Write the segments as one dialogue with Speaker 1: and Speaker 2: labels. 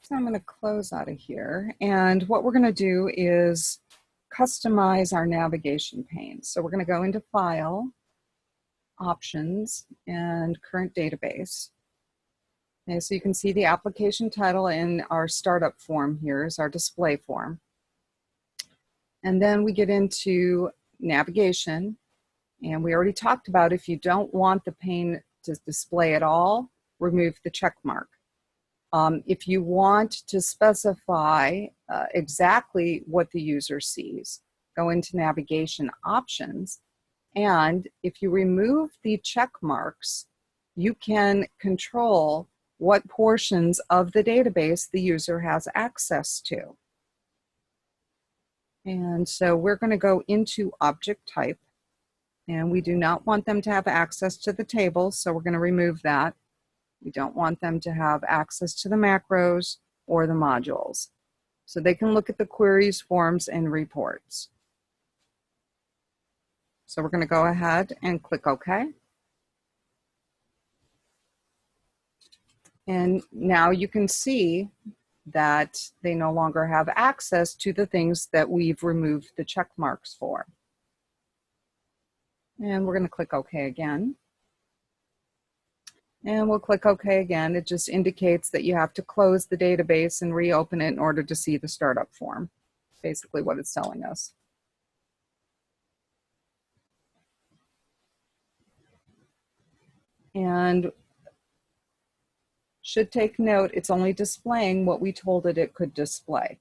Speaker 1: So I'm going to close out of here. And what we're going to do is customize our navigation pane. So we're going to go into File, Options, and Current Database. Okay, so you can see the application title in our startup form here is our display form. And then we get into navigation. And we already talked about if you don't want the pane to display at all, remove the check mark. If you want to specify exactly what the user sees, go into navigation options. And if you remove the check marks, you can control what portions of the database the user has access to. And so we're going to go into object type. And we do not want them to have access to the table, so we're going to remove that. We don't want them to have access to the macros or the modules. So they can look at the queries, forms, and reports. So we're going to go ahead and click OK. And now you can see that they no longer have access to the things that we've removed the check marks for. And we're going to click OK again. And we'll click OK again. It just indicates that you have to close the database and reopen it in order to see the startup form. Basically what it's telling us. And should take note, it's only displaying what we told it could display.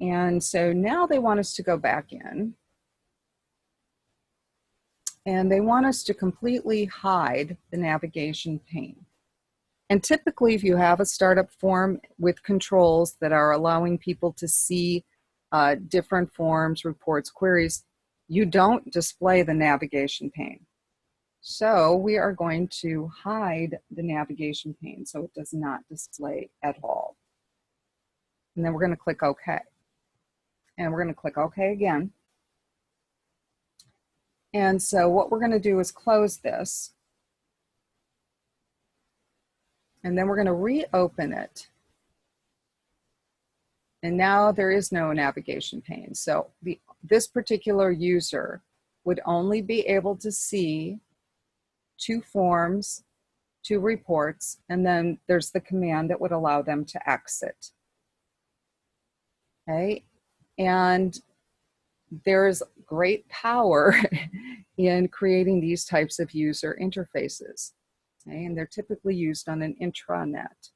Speaker 1: And so now they want us to go back in. And they want us to completely hide the navigation pane. And typically, if you have a startup form with controls that are allowing people to see different forms, reports, queries, you don't display the navigation pane. So we are going to hide the navigation pane so it does not display at all. And then we're going to click OK. And we're going to click OK again. And so what we're going to do is close this. And then we're going to reopen it. And now there is no navigation pane. So this particular user would only be able to see 2 forms, 2 reports, and then there's the command that would allow them to exit. Okay, and there's great power in creating these types of user interfaces. Okay? And they're typically used on an intranet.